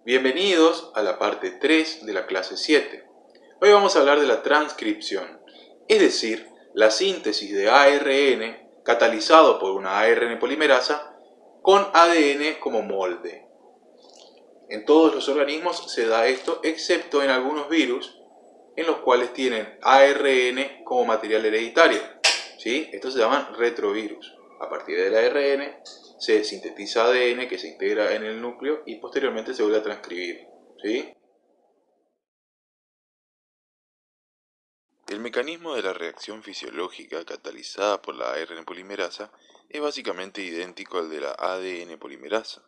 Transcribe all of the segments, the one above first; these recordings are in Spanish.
Bienvenidos a la parte 3 de la clase 7. Hoy vamos a hablar de la transcripción, es decir, la síntesis de ARN catalizado por una ARN polimerasa con ADN como molde. En todos los organismos se da esto, excepto en algunos virus, en los cuales tienen ARN como material hereditario. ¿Sí? Estos se llaman retrovirus. A partir del ARN se sintetiza ADN que se integra en el núcleo y posteriormente se vuelve a transcribir. ¿Sí? El mecanismo de la reacción fisiológica catalizada por la ARN polimerasa es básicamente idéntico al de la ADN polimerasa.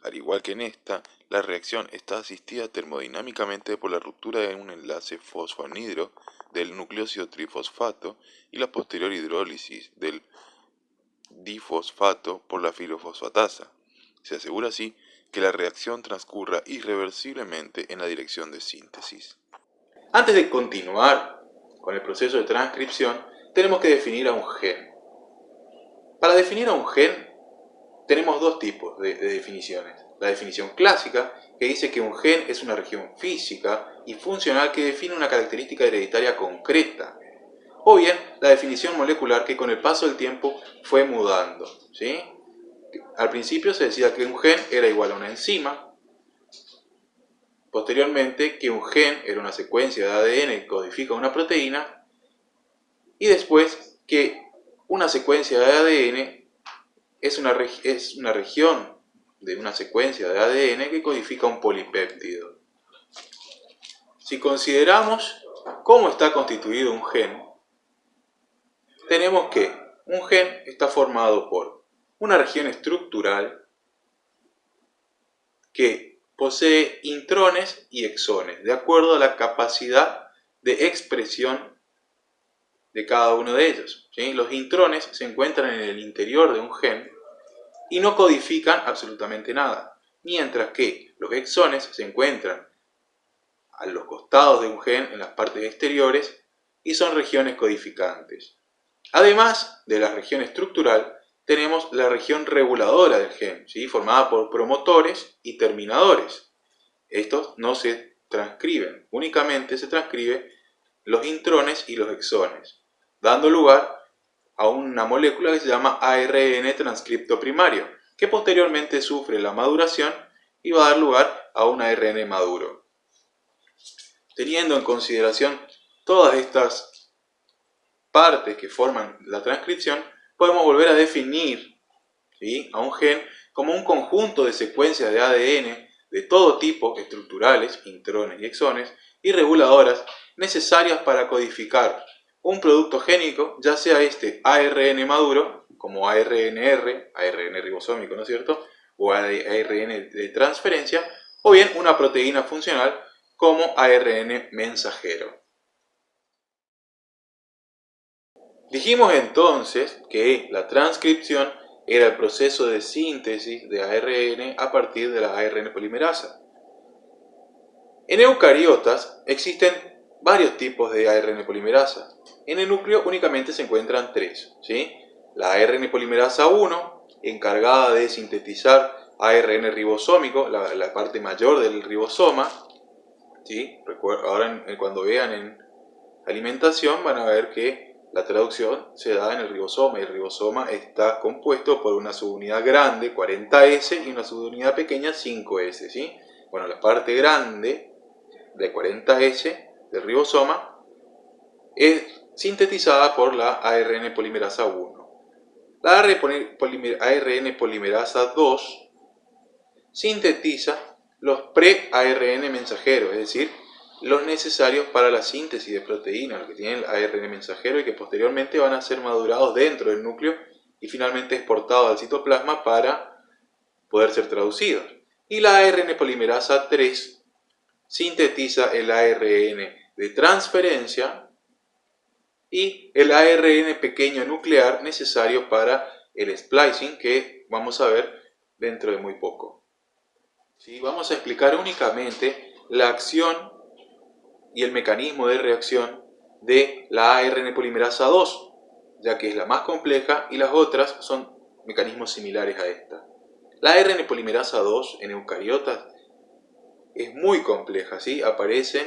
Al igual que en esta, la reacción está asistida termodinámicamente por la ruptura de un enlace fosfoanhidro del nucleósido trifosfato y la posterior hidrólisis del difosfato por la filofosfatasa. Se asegura así que la reacción transcurra irreversiblemente en la dirección de síntesis. Antes de continuar con el proceso de transcripción, tenemos que definir a un gen. Para definir a un gen, tenemos dos tipos de definiciones. La definición clásica, que dice que un gen es una región física y funcional que define una característica hereditaria concreta. O bien, la definición molecular, que con el paso del tiempo fue mudando. ¿Sí? Al principio se decía que un gen era igual a una enzima. Posteriormente, que un gen era una secuencia de ADN que codifica una proteína. Y después, que una secuencia de ADN es una región de una secuencia de ADN que codifica un polipéptido. Si consideramos cómo está constituido un gen, tenemos que un gen está formado por una región estructural que posee intrones y exones, de acuerdo a la capacidad de expresión de cada uno de ellos. ¿Sí? Los intrones se encuentran en el interior de un gen y no codifican absolutamente nada, mientras que los exones se encuentran a los costados de un gen en las partes exteriores y son regiones codificantes. Además de la región estructural, tenemos la región reguladora del gen, ¿sí? Formada por promotores y terminadores. Estos no se transcriben, únicamente se transcriben los intrones y los exones, dando lugar a una molécula que se llama ARN transcripto primario, que posteriormente sufre la maduración y va a dar lugar a un ARN maduro. Teniendo en consideración todas estas partes que forman la transcripción, podemos volver a definir, ¿sí?, a un gen como un conjunto de secuencias de ADN de todo tipo, estructurales, intrones y exones, y reguladoras necesarias para codificar un producto génico, ya sea este ARN maduro, como ARNR, ARN ribosómico, ¿no es cierto?, o ARN de transferencia, o bien una proteína funcional como ARN mensajero. Dijimos entonces que la transcripción era el proceso de síntesis de ARN a partir de la ARN polimerasa. En eucariotas existen varios tipos de ARN polimerasa. En el núcleo únicamente se encuentran tres, ¿sí? La ARN polimerasa 1, encargada de sintetizar ARN ribosómico, la parte mayor del ribosoma, ¿sí? Ahora cuando vean en alimentación van a ver que la traducción se da en el ribosoma, y el ribosoma está compuesto por una subunidad grande, 40S, y una subunidad pequeña, 5S, ¿sí? Bueno, la parte grande de 40S del ribosoma es sintetizada por la ARN polimerasa 1. La ARN polimerasa 2 sintetiza los pre-ARN mensajeros, es decir, los necesarios para la síntesis de proteínas, los que tienen el ARN mensajero y que posteriormente van a ser madurados dentro del núcleo y finalmente exportados al citoplasma para poder ser traducidos. Y la ARN polimerasa 3 sintetiza el ARN de transferencia y el ARN pequeño nuclear necesario para el splicing, que vamos a ver dentro de muy poco. ¿Sí? Vamos a explicar únicamente la acción y el mecanismo de reacción de la ARN polimerasa 2, ya que es la más compleja y las otras son mecanismos similares a esta. La ARN polimerasa 2 en eucariotas es muy compleja, ¿sí? Aparecen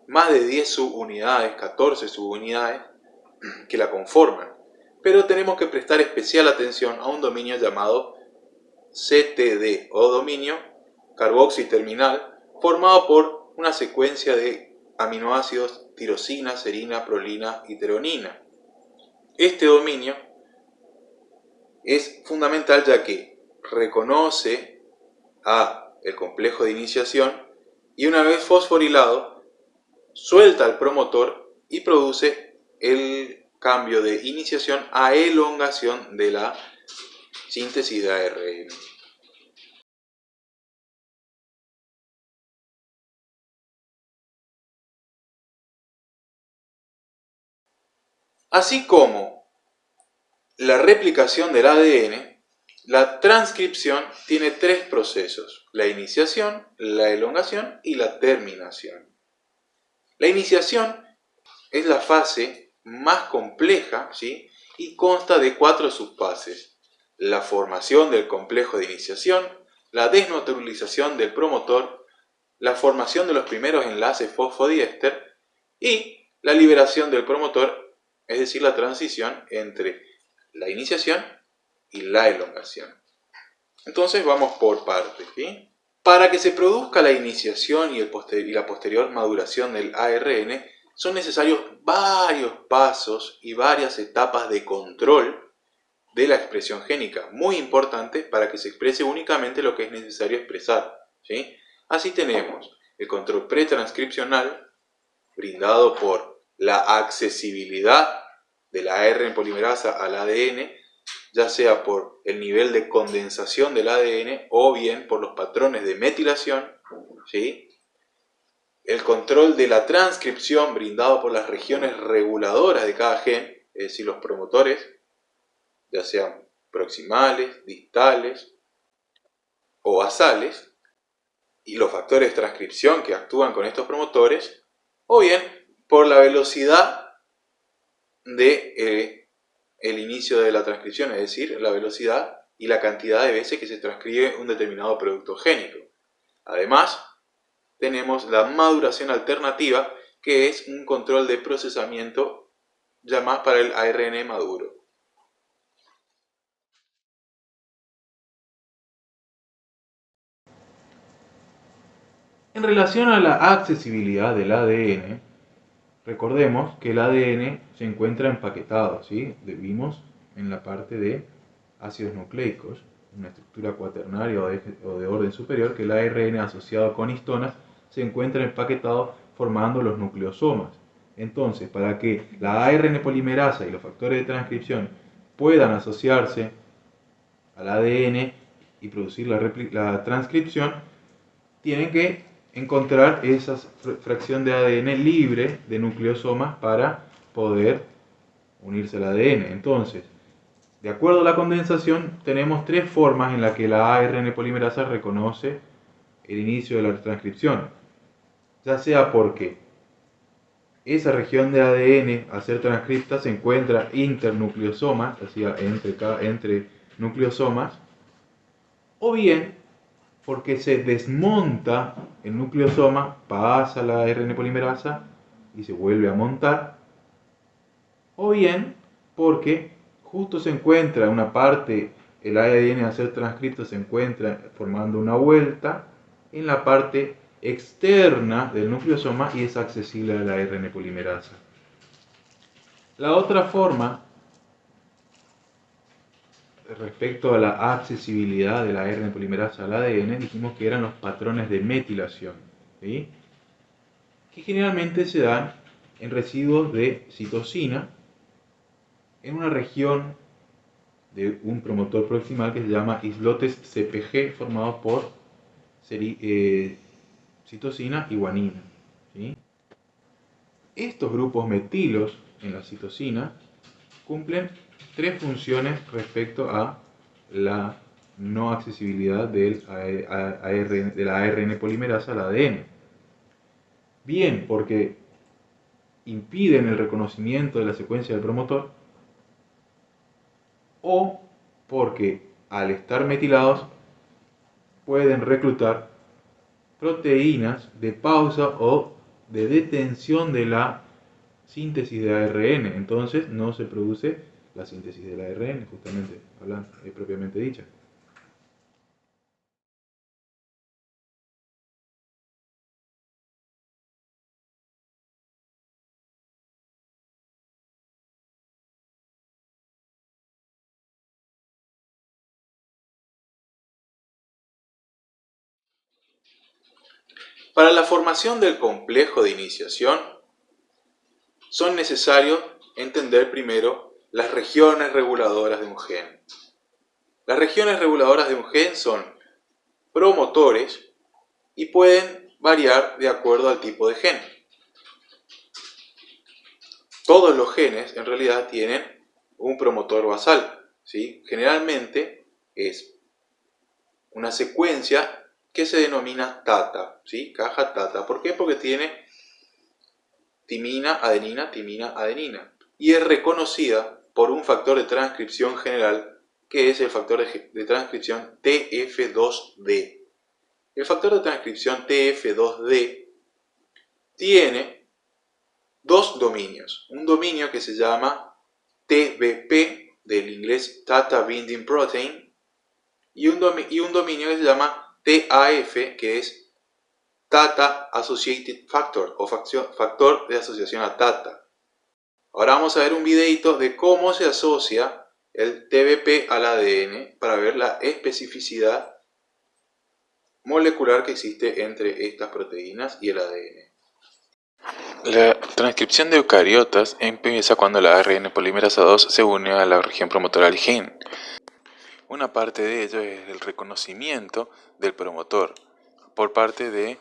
más de 10 subunidades, 14 subunidades que la conforman. Pero tenemos que prestar especial atención a un dominio llamado CTD o dominio carboxiterminal, formado por una secuencia de aminoácidos tirosina, serina, prolina y treonina. Este dominio es fundamental ya que reconoce a el complejo de iniciación y una vez fosforilado suelta el promotor y produce el cambio de iniciación a elongación de la síntesis de ARN. Así como la replicación del ADN, la transcripción tiene tres procesos: la iniciación, la elongación y la terminación. La iniciación es la fase más compleja, ¿sí? Y consta de 4 subfases: la formación del complejo de iniciación, la desnaturalización del promotor, la formación de los primeros enlaces fosfodiéster y la liberación del promotor, es decir, la transición entre la iniciación y la elongación. Entonces vamos por partes, ¿sí? Para que se produzca la iniciación y la posterior maduración del ARN, son necesarios varios pasos y varias etapas de control de la expresión génica, muy importante para que se exprese únicamente lo que es necesario expresar, ¿sí? Así tenemos el control pretranscripcional, brindado por la accesibilidad de la ARN polimerasa al ADN, ya sea por el nivel de condensación del ADN o bien por los patrones de metilación, ¿sí? El control de la transcripción brindado por las regiones reguladoras de cada gen, es decir, los promotores, ya sean proximales, distales o basales, y los factores de transcripción que actúan con estos promotores, o bien por la velocidad de el inicio de la transcripción, es decir, la velocidad y la cantidad de veces que se transcribe un determinado producto génico. Además, tenemos la maduración alternativa, que es un control de procesamiento llamado para el ARN maduro. En relación a la accesibilidad del ADN, recordemos que el ADN se encuentra empaquetado, ¿sí? Vimos en la parte de ácidos nucleicos, una estructura cuaternaria o de orden superior, que el ARN asociado con histonas se encuentra empaquetado formando los nucleosomas. Entonces, para que la ARN polimerasa y los factores de transcripción puedan asociarse al ADN y producir la transcripción, tienen que encontrar esa fracción de ADN libre de nucleosomas para poder unirse al ADN. Entonces, de acuerdo a la condensación, tenemos tres formas en las que la ARN polimerasa reconoce el inicio de la transcripción. Ya sea porque esa región de ADN a ser transcripta se encuentra internucleosomas, es decir, entre nucleosomas, o bien porque se desmonta el nucleosoma, pasa la ARN polimerasa y se vuelve a montar, o bien porque justo se encuentra una parte, el ADN a ser transcrito se encuentra formando una vuelta en la parte externa del nucleosoma y es accesible a la ARN polimerasa. La otra forma respecto a la accesibilidad de la ARN polimerasa al ADN, dijimos que eran los patrones de metilación, ¿sí? Que generalmente se dan en residuos de citosina en una región de un promotor proximal que se llama islotes CPG, formado por citosina y guanina, ¿sí? Estos grupos metilos en la citosina cumplen tres funciones respecto a la no accesibilidad de la ARN polimerasa al ADN. Bien porque impiden el reconocimiento de la secuencia del promotor, o porque al estar metilados pueden reclutar proteínas de pausa o de detención de la síntesis de ARN. Entonces no se produce la síntesis del ARN, justamente hablando, propiamente dicha. Para la formación del complejo de iniciación, son necesarios entender primero las regiones reguladoras de un gen. Las regiones reguladoras de un gen son promotores y pueden variar de acuerdo al tipo de gen. Todos los genes en realidad tienen un promotor basal, ¿sí? Generalmente es una secuencia que se denomina TATA, ¿sí? Caja TATA. ¿Por qué? Porque tiene timina, adenina, y es reconocida por un factor de transcripción general que es el factor de transcripción TF2D. El factor de transcripción TF2D tiene dos dominios. Un dominio que se llama TBP, del inglés Tata Binding Protein, y un dominio que se llama TAF, que es Tata Associated Factor o factor de asociación a Tata. Ahora vamos a ver un videito de cómo se asocia el TBP al ADN para ver la especificidad molecular que existe entre estas proteínas y el ADN. La transcripción de eucariotas empieza cuando la ARN polimerasa 2 se une a la región promotora del gen. Una parte de ello es el reconocimiento del promotor por parte de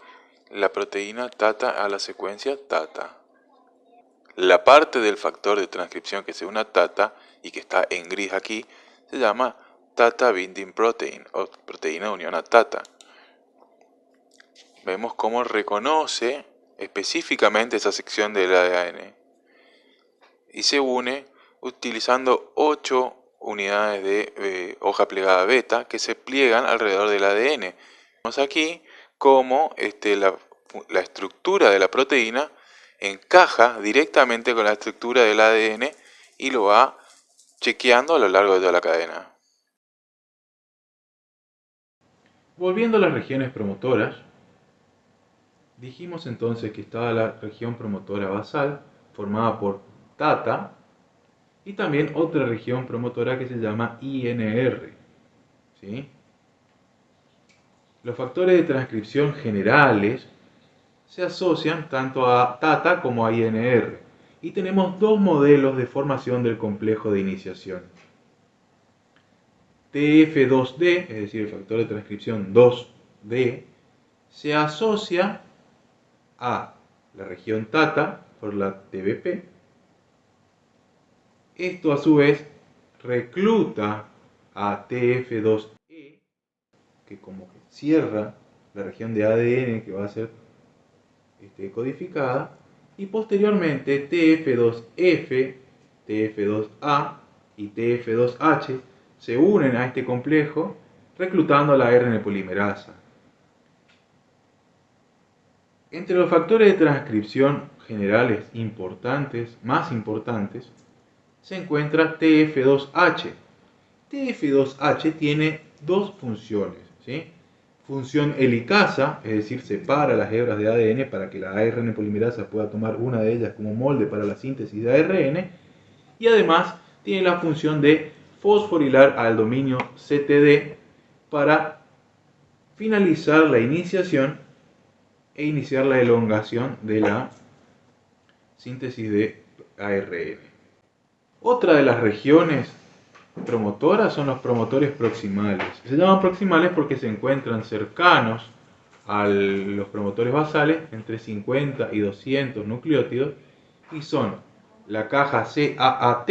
la proteína TATA a la secuencia TATA. La parte del factor de transcripción que se une a TATA y que está en gris aquí se llama Tata Binding Protein o proteína de unión a TATA. Vemos cómo reconoce específicamente esa sección del ADN y se une utilizando 8 unidades de hoja plegada beta que se pliegan alrededor del ADN. Vemos aquí cómo la estructura de la proteína encaja directamente con la estructura del ADN y lo va chequeando a lo largo de toda la cadena. Volviendo a las regiones promotoras, dijimos entonces que estaba la región promotora basal, formada por TATA, y también otra región promotora que se llama INR, ¿sí? Los factores de transcripción generales se asocian tanto a TATA como a INR, y tenemos dos modelos de formación del complejo de iniciación. TF2D, es decir, el factor de transcripción 2D, se asocia a la región TATA por la TBP. Esto a su vez recluta a TF2E, que como que cierra la región de ADN que va a ser codificada, y posteriormente TF2F, TF2A y TF2H se unen a este complejo reclutando a la ARN polimerasa. Entre los factores de transcripción generales más importantes, se encuentra TF2H. TF2H tiene dos funciones, ¿sí? Función helicasa, es decir, separa las hebras de ADN para que la ARN polimerasa pueda tomar una de ellas como molde para la síntesis de ARN, y además tiene la función de fosforilar al dominio CTD para finalizar la iniciación e iniciar la elongación de la síntesis de ARN. Otra de las regiones promotoras son los promotores proximales. Se llaman proximales porque se encuentran cercanos a los promotores basales, entre 50 y 200 nucleótidos, y son la caja CAAT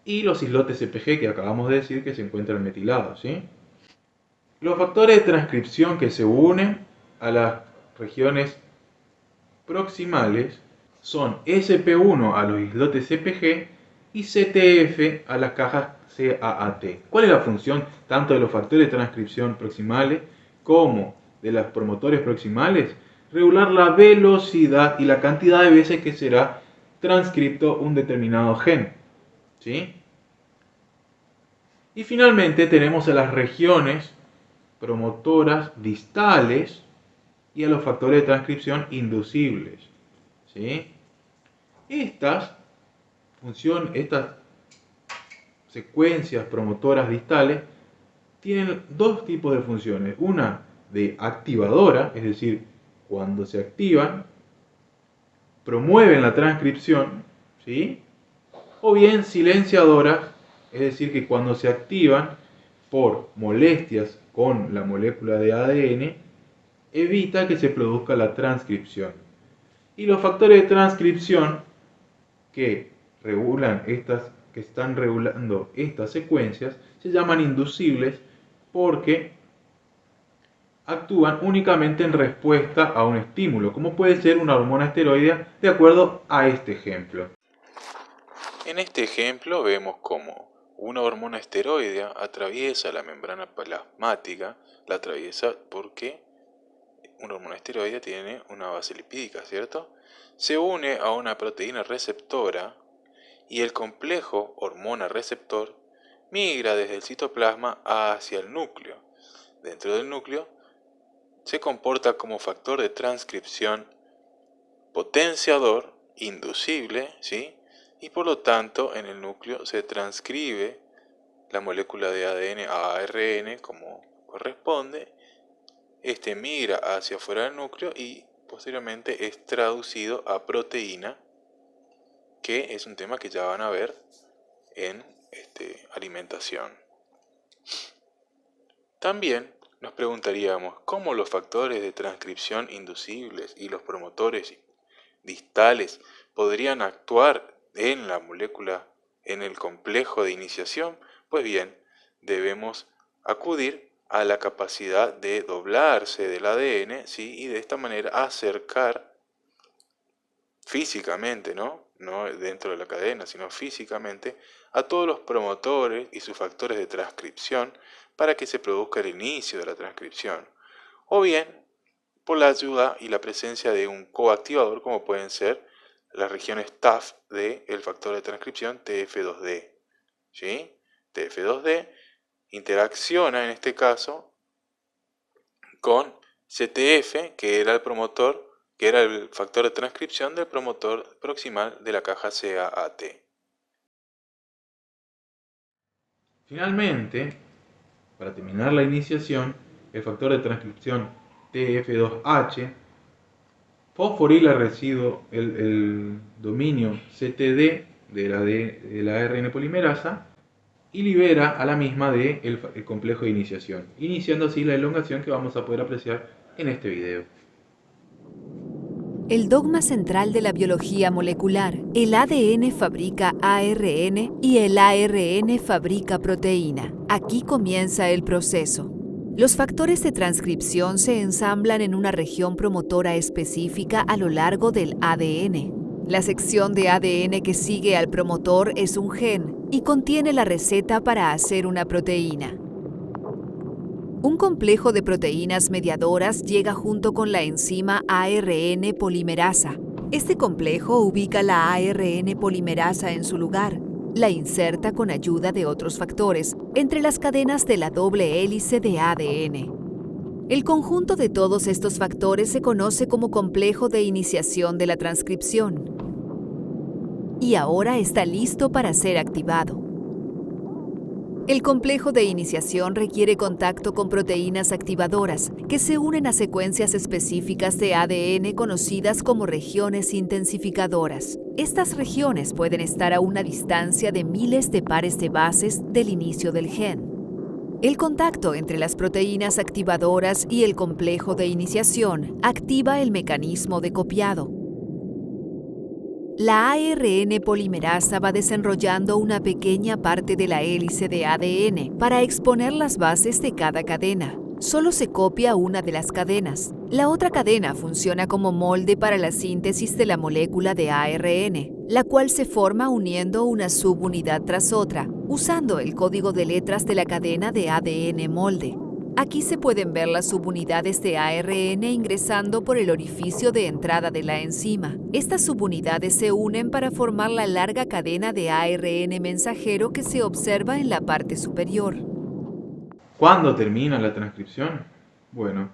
y los islotes CPG que acabamos de decir que se encuentran metilados, ¿sí? Los factores de transcripción que se unen a las regiones proximales son SP1 a los islotes CPG y CTF a las cajas CAAT. ¿Cuál es la función tanto de los factores de transcripción proximales como de los promotores proximales, regular la velocidad y la cantidad de veces que será transcripto un determinado gen. ¿Sí? Y finalmente tenemos a las regiones promotoras distales y a los factores de transcripción inducibles. ¿Sí? Estas secuencias promotoras distales tienen dos tipos de funciones. Una de activadora, es decir, cuando se activan, promueven la transcripción, ¿sí? O bien silenciadoras, es decir, que cuando se activan por molestias con la molécula de ADN, evita que se produzca la transcripción. Y los factores de transcripción que están regulando estas secuencias se llaman inducibles porque actúan únicamente en respuesta a un estímulo, como puede ser una hormona esteroidea, de acuerdo a este ejemplo. En este ejemplo vemos cómo una hormona esteroidea atraviesa la membrana plasmática, la atraviesa porque una hormona esteroidea tiene una base lipídica, ¿cierto? Se une a una proteína receptora y el complejo hormona-receptor migra desde el citoplasma hacia el núcleo. Dentro del núcleo se comporta como factor de transcripción potenciador inducible, ¿sí? Y por lo tanto en el núcleo se transcribe la molécula de ADN a ARN como corresponde. Este migra hacia afuera del núcleo y posteriormente es traducido a proteína, que es un tema que ya van a ver en alimentación. También nos preguntaríamos cómo los factores de transcripción inducibles y los promotores distales podrían actuar en la molécula, en el complejo de iniciación. Pues bien, debemos acudir a la capacidad de doblarse del ADN, ¿sí? Y de esta manera acercar físicamente, no dentro de la cadena, sino físicamente, a todos los promotores y sus factores de transcripción para que se produzca el inicio de la transcripción. O bien, por la ayuda y la presencia de un coactivador, como pueden ser las regiones TAF del factor de transcripción TF2D. ¿Sí? TF2D interacciona en este caso con CTF, que era el factor de transcripción del promotor proximal de la caja CAAT. Finalmente, para terminar la iniciación, el factor de transcripción TF2H fosforila el dominio CTD de la ARN polimerasa y libera a la misma del complejo de iniciación, iniciando así la elongación que vamos a poder apreciar en este video. El dogma central de la biología molecular: el ADN fabrica ARN y el ARN fabrica proteína. Aquí comienza el proceso. Los factores de transcripción se ensamblan en una región promotora específica a lo largo del ADN. La sección de ADN que sigue al promotor es un gen y contiene la receta para hacer una proteína. Un complejo de proteínas mediadoras llega junto con la enzima ARN polimerasa. Este complejo ubica la ARN polimerasa en su lugar. La inserta con ayuda de otros factores entre las cadenas de la doble hélice de ADN. El conjunto de todos estos factores se conoce como complejo de iniciación de la transcripción. Y ahora está listo para ser activado. El complejo de iniciación requiere contacto con proteínas activadoras que se unen a secuencias específicas de ADN conocidas como regiones intensificadoras. Estas regiones pueden estar a una distancia de miles de pares de bases del inicio del gen. El contacto entre las proteínas activadoras y el complejo de iniciación activa el mecanismo de copiado. La ARN polimerasa va desenrollando una pequeña parte de la hélice de ADN para exponer las bases de cada cadena. Solo se copia una de las cadenas. La otra cadena funciona como molde para la síntesis de la molécula de ARN, la cual se forma uniendo una subunidad tras otra, usando el código de letras de la cadena de ADN molde. Aquí se pueden ver las subunidades de ARN ingresando por el orificio de entrada de la enzima. Estas subunidades se unen para formar la larga cadena de ARN mensajero que se observa en la parte superior. ¿Cuándo termina la transcripción? Bueno,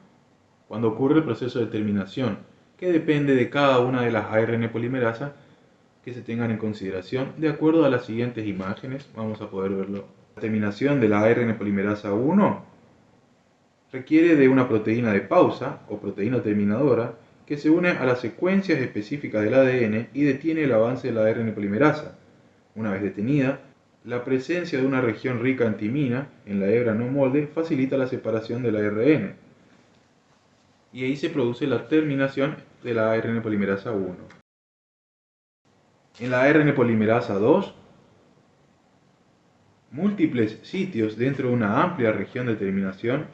cuando ocurre el proceso de terminación, que depende de cada una de las ARN polimerasas que se tengan en consideración. De acuerdo a las siguientes imágenes, vamos a poder verlo. La terminación de la ARN polimerasa 1 requiere de una proteína de pausa o proteína terminadora que se une a las secuencias específicas del ADN y detiene el avance de la ARN polimerasa. Una vez detenida, la presencia de una región rica en timina en la hebra no molde facilita la separación del ARN y ahí se produce la terminación de la ARN polimerasa 1. En la ARN polimerasa 2, múltiples sitios dentro de una amplia región de terminación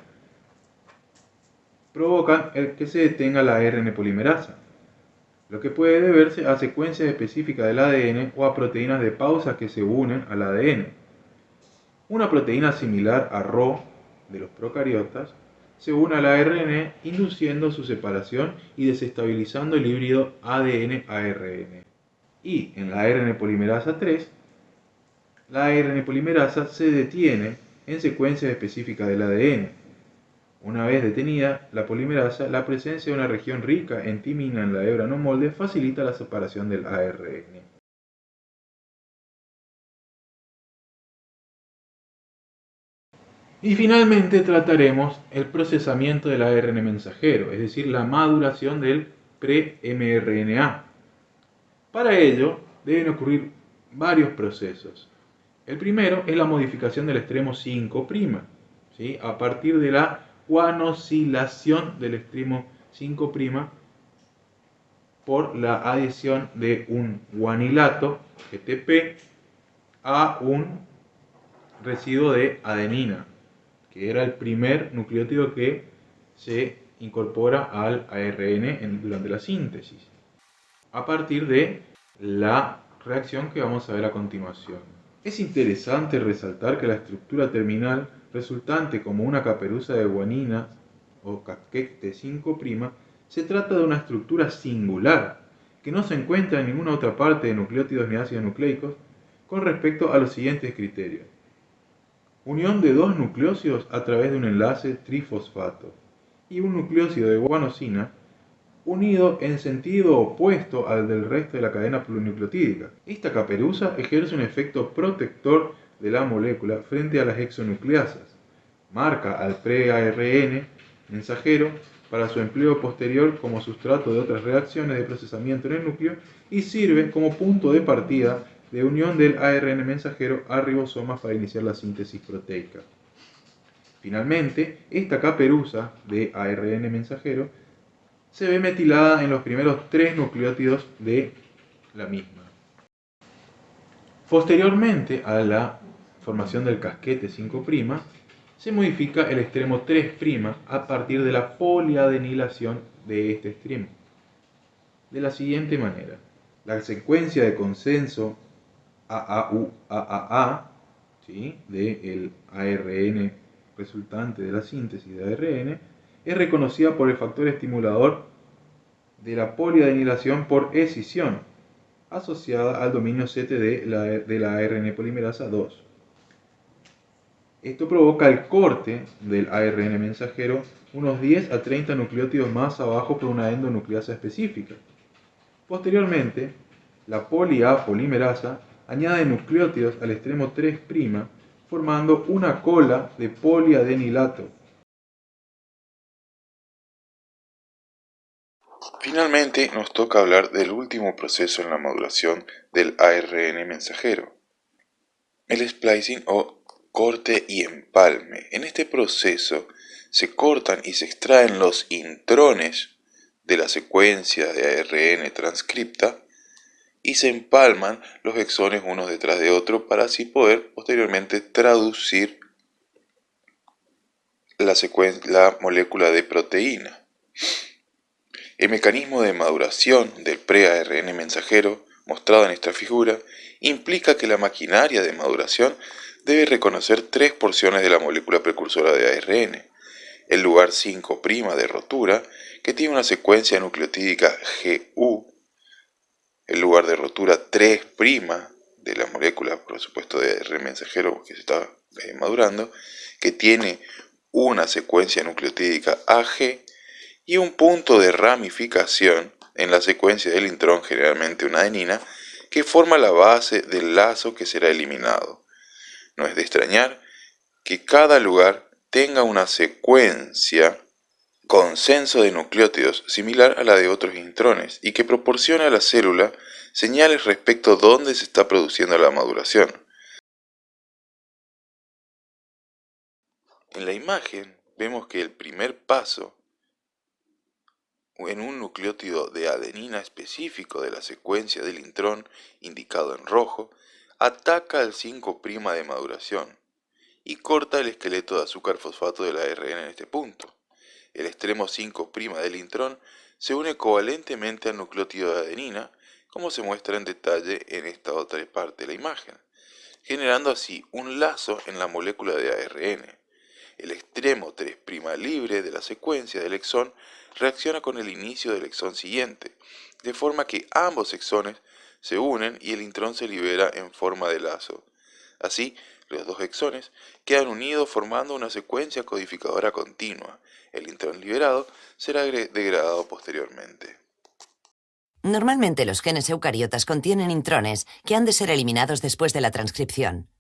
provocan que se detenga la ARN polimerasa, lo que puede deberse a secuencias específicas del ADN o a proteínas de pausa que se unen al ADN. Una proteína similar a Rho de los procariotas se une al ARN induciendo su separación y desestabilizando el híbrido ADN-ARN. Y en la ARN polimerasa 3, la ARN polimerasa se detiene en secuencias específicas del ADN. Una vez detenida la polimerasa, la presencia de una región rica en timina en la hebra no molde facilita la separación del ARN. Y finalmente trataremos el procesamiento del ARN mensajero, es decir, la maduración del pre-mRNA. Para ello deben ocurrir varios procesos. El primero es la modificación del extremo 5', ¿sí? A partir de la guanosilación del extremo 5' por la adición de un guanilato, GTP, a un residuo de adenina, que era el primer nucleótido que se incorpora al ARN durante la síntesis, a partir de la reacción que vamos a ver a continuación. Es interesante resaltar que la estructura terminal resultante como una caperuza de guanina o casquete 5', se trata de una estructura singular que no se encuentra en ninguna otra parte de nucleótidos ni ácidos nucleicos con respecto a los siguientes criterios. Unión de dos nucleósidos a través de un enlace trifosfato y un nucleósido de guanosina unido en sentido opuesto al del resto de la cadena polinucleotídica. Esta caperuza ejerce un efecto protector de la molécula frente a las exonucleasas, marca al pre-ARN mensajero para su empleo posterior como sustrato de otras reacciones de procesamiento en el núcleo y sirve como punto de partida de unión del ARN mensajero a ribosomas para iniciar la síntesis proteica. Finalmente, esta caperuza de ARN mensajero se ve metilada en los primeros 3 nucleótidos de la misma. Posteriormente a la formación del casquete 5', se modifica el extremo 3' a partir de la poliadenilación de este extremo. De la siguiente manera, la secuencia de consenso AAU-AAA, ¿sí?, del ARN resultante de la síntesis de ARN, es reconocida por el factor estimulador de la poliadenilación por escisión, asociada al dominio CTD de la ARN polimerasa 2. Esto provoca el corte del ARN mensajero unos 10 a 30 nucleótidos más abajo por una endonucleasa específica. Posteriormente, la poli-A polimerasa añade nucleótidos al extremo 3', formando una cola de poliadenilato. Finalmente nos toca hablar del último proceso en la maduración del ARN mensajero, el splicing o corte y empalme. En este proceso se cortan y se extraen los intrones de la secuencia de ARN transcripta y se empalman los exones unos detrás de otro para así poder posteriormente traducir la molécula de proteína. El mecanismo de maduración del pre-ARN mensajero, mostrado en esta figura, implica que la maquinaria de maduración debe reconocer 3 porciones de la molécula precursora de ARN, el lugar 5' de rotura, que tiene una secuencia nucleotídica GU, el lugar de rotura 3' de la molécula, por supuesto, de ARN mensajero que se está madurando, que tiene una secuencia nucleotídica AG, y un punto de ramificación en la secuencia del intrón, generalmente una adenina, que forma la base del lazo que será eliminado. No es de extrañar que cada lugar tenga una secuencia consenso de nucleótidos similar a la de otros intrones y que proporcione a la célula señales respecto a dónde se está produciendo la maduración. En la imagen vemos que el primer paso en un nucleótido de adenina específico de la secuencia del intrón, indicado en rojo, ataca al 5' de maduración y corta el esqueleto de azúcar fosfato de la ARN en este punto. El extremo 5' del intrón se une covalentemente al nucleótido de adenina, como se muestra en detalle en esta otra parte de la imagen, generando así un lazo en la molécula de ARN. El extremo 3' libre de la secuencia del exón reacciona con el inicio del exón siguiente, de forma que ambos exones se unen y el intrón se libera en forma de lazo. Así, los dos exones quedan unidos formando una secuencia codificadora continua. El intrón liberado será degradado posteriormente. Normalmente los genes eucariotas contienen intrones que han de ser eliminados después de la transcripción.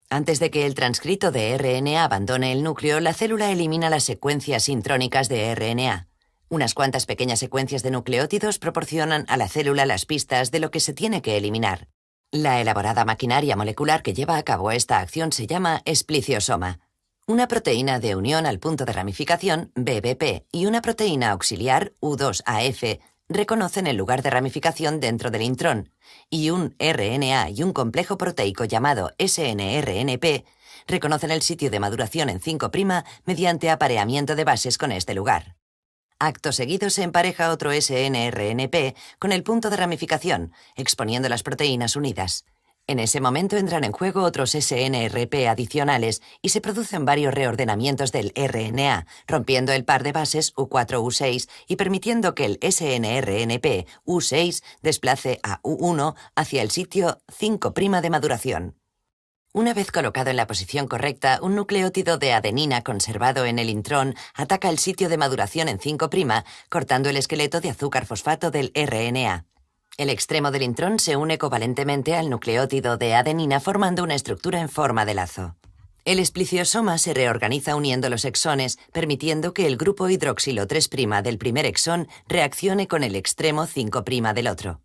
Antes de que el transcrito de RNA abandone el núcleo, la célula elimina las secuencias intrónicas de RNA. Unas cuantas pequeñas secuencias de nucleótidos proporcionan a la célula las pistas de lo que se tiene que eliminar. La elaborada maquinaria molecular que lleva a cabo esta acción se llama espliciosoma. Una proteína de unión al punto de ramificación, BBP, y una proteína auxiliar, U2AF, reconocen el lugar de ramificación dentro del intrón, y un RNA y un complejo proteico llamado snRNP reconocen el sitio de maduración en 5' mediante apareamiento de bases con este lugar. Acto seguido se empareja otro snRNP con el punto de ramificación, exponiendo las proteínas unidas. En ese momento entran en juego otros snRP adicionales y se producen varios reordenamientos del RNA, rompiendo el par de bases U4-U6 y permitiendo que el snRNP U6 desplace a U1 hacia el sitio 5' de maduración. Una vez colocado en la posición correcta, un nucleótido de adenina conservado en el intrón ataca el sitio de maduración en 5', cortando el esqueleto de azúcar fosfato del RNA. El extremo del intrón se une covalentemente al nucleótido de adenina formando una estructura en forma de lazo. El espliciosoma se reorganiza uniendo los exones, permitiendo que el grupo hidroxilo 3' del primer exón reaccione con el extremo 5' del otro.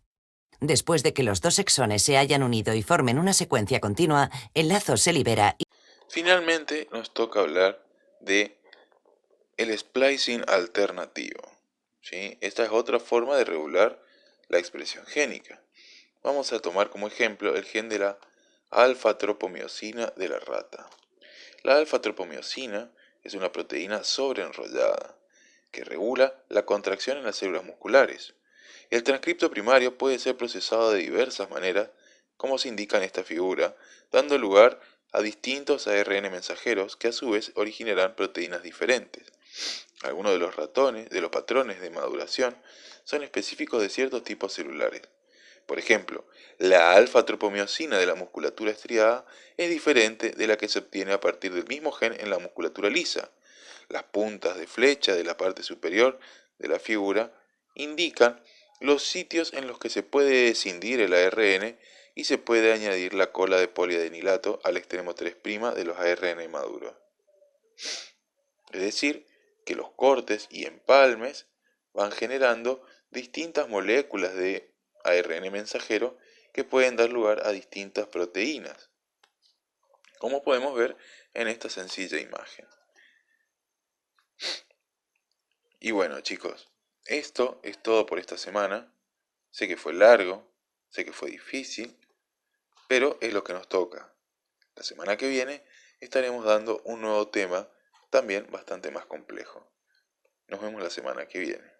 Después de que los dos exones se hayan unido y formen una secuencia continua, el lazo se libera y... Finalmente nos toca hablar de el splicing alternativo, ¿sí? Esta es otra forma de regular la expresión génica. Vamos a tomar como ejemplo el gen de la alfa-tropomiosina de la rata. La alfa-tropomiosina es una proteína sobreenrollada que regula la contracción en las células musculares. El transcripto primario puede ser procesado de diversas maneras, como se indica en esta figura, dando lugar a distintos ARN mensajeros que a su vez originarán proteínas diferentes. Algunos de los patrones de maduración son específicos de ciertos tipos celulares. Por ejemplo, la alfa-tropomiosina de la musculatura estriada es diferente de la que se obtiene a partir del mismo gen en la musculatura lisa. Las puntas de flecha de la parte superior de la figura indican los sitios en los que se puede escindir el ARN y se puede añadir la cola de poliadenilato al extremo 3' de los ARN maduros. Es decir, que los cortes y empalmes van generando distintas moléculas de ARN mensajero que pueden dar lugar a distintas proteínas, como podemos ver en esta sencilla imagen. Y bueno, chicos, esto es todo por esta semana. Sé que fue largo, sé que fue difícil, pero es lo que nos toca. La semana que viene estaremos dando un nuevo tema también bastante más complejo. Nos vemos la semana que viene.